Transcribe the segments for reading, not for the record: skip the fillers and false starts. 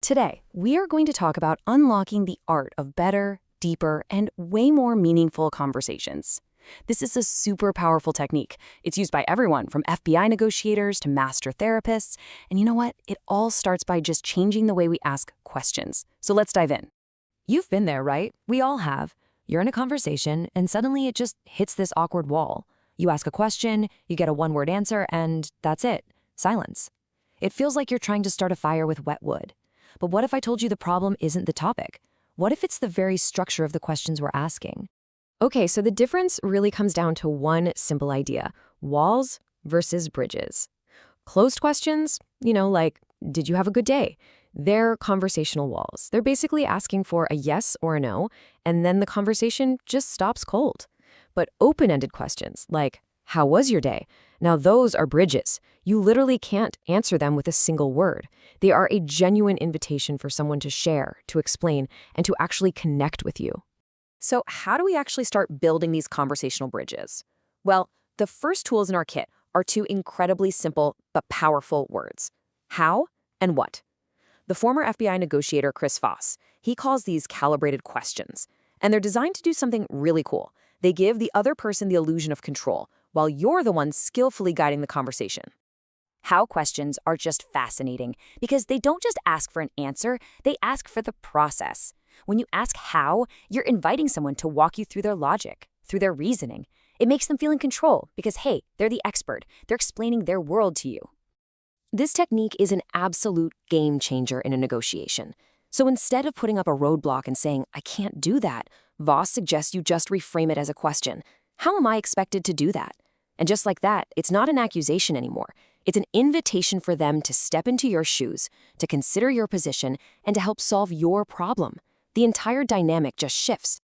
Today, we are going to talk about unlocking the art of better, deeper, and way more meaningful conversations. This is a super powerful technique. It's used by everyone from FBI negotiators to master therapists. And you know what? It all starts by just changing the way we ask questions. So let's dive in. You've been there, right? We all have. You're in a conversation, and suddenly it just hits this awkward wall. You ask a question, you get a one-word answer, and that's it. Silence. It feels like you're trying to start a fire with wet wood. But what if I told you the problem isn't the topic? What if it's the very structure of the questions we're asking? Okay, so the difference really comes down to one simple idea: walls versus bridges. Closed questions, like, did you have a good day? They're conversational walls. They're basically asking for a yes or a no, and then the conversation just stops cold. But open-ended questions, like, how was your day? Now those are bridges. You literally can't answer them with a single word. They are a genuine invitation for someone to share, to explain, and to actually connect with you. So how do we actually start building these conversational bridges? Well, the first tools in our kit are two incredibly simple but powerful words: how and what. The former FBI negotiator Chris Voss, he calls these calibrated questions, and they're designed to do something really cool. They give the other person the illusion of control, while you're the one skillfully guiding the conversation. How questions are just fascinating because they don't just ask for an answer, they ask for the process. When you ask how, you're inviting someone to walk you through their logic, through their reasoning. It makes them feel in control because, hey, they're the expert. They're explaining their world to you. This technique is an absolute game changer in a negotiation. So instead of putting up a roadblock and saying, I can't do that, Voss suggests you just reframe it as a question. How am I expected to do that? And just like that, it's not an accusation anymore. It's an invitation for them to step into your shoes, to consider your position, and to help solve your problem. The entire dynamic just shifts.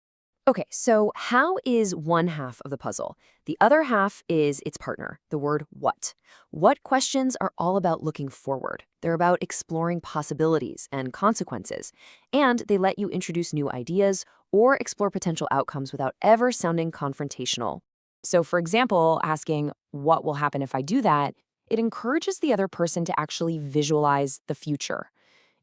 Okay, so how is one half of the puzzle? The other half is its partner, the word what. What questions are all about looking forward. They're about exploring possibilities and consequences, and they let you introduce new ideas or explore potential outcomes without ever sounding confrontational. So for example, asking, what will happen if I do that? It encourages the other person to actually visualize the future.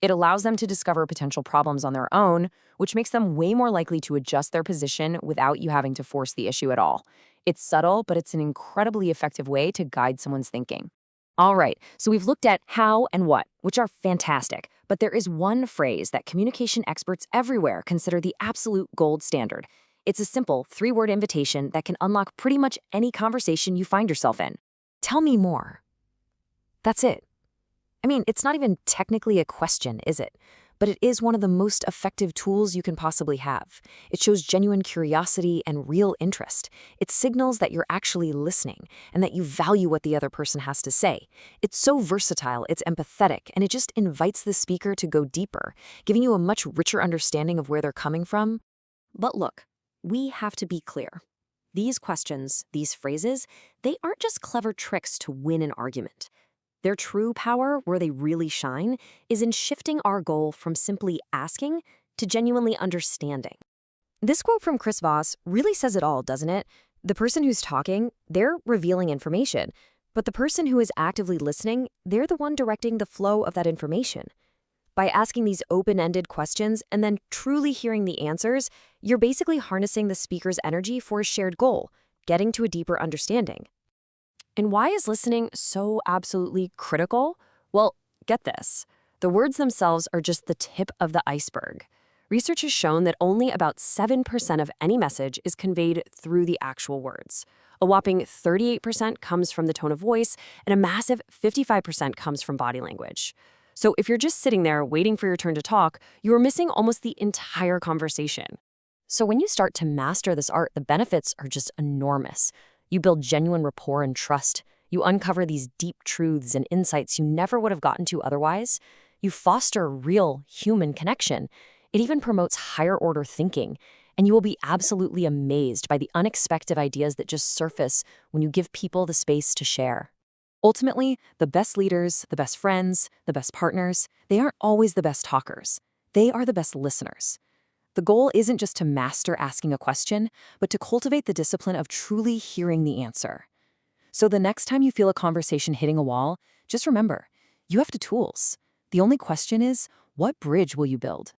It allows them to discover potential problems on their own, which makes them way more likely to adjust their position without you having to force the issue at all. It's subtle, but it's an incredibly effective way to guide someone's thinking. All right, so we've looked at how and what, which are fantastic, but there is one phrase that communication experts everywhere consider the absolute gold standard. It's a simple 3-word invitation that can unlock pretty much any conversation you find yourself in. Tell me more. That's it. I mean, it's not even technically a question, is it? But it is one of the most effective tools you can possibly have. It shows genuine curiosity and real interest. It signals that you're actually listening and that you value what the other person has to say. It's so versatile, it's empathetic, and it just invites the speaker to go deeper, giving you a much richer understanding of where they're coming from. But look, we have to be clear. These questions, these phrases, they aren't just clever tricks to win an argument. Their true power, where they really shine, is in shifting our goal from simply asking to genuinely understanding. This quote from Chris Voss really says it all, doesn't it? The person who's talking, they're revealing information, but the person who is actively listening, they're the one directing the flow of that information. By asking these open-ended questions and then truly hearing the answers, you're basically harnessing the speaker's energy for a shared goal, getting to a deeper understanding. And why is listening so absolutely critical? Well, get this. The words themselves are just the tip of the iceberg. Research has shown that only about 7% of any message is conveyed through the actual words. A whopping 38% comes from the tone of voice, and a massive 55% comes from body language. So if you're just sitting there waiting for your turn to talk, you're missing almost the entire conversation. So when you start to master this art, the benefits are just enormous. You build genuine rapport and trust. You uncover these deep truths and insights you never would have gotten to otherwise. You foster real human connection. It even promotes higher order thinking. And you will be absolutely amazed by the unexpected ideas that just surface when you give people the space to share. Ultimately, the best leaders, the best friends, the best partners, they aren't always the best talkers. They are the best listeners. The goal isn't just to master asking a question, but to cultivate the discipline of truly hearing the answer. So the next time you feel a conversation hitting a wall, just remember, you have the tools. The only question is, What bridge will you build?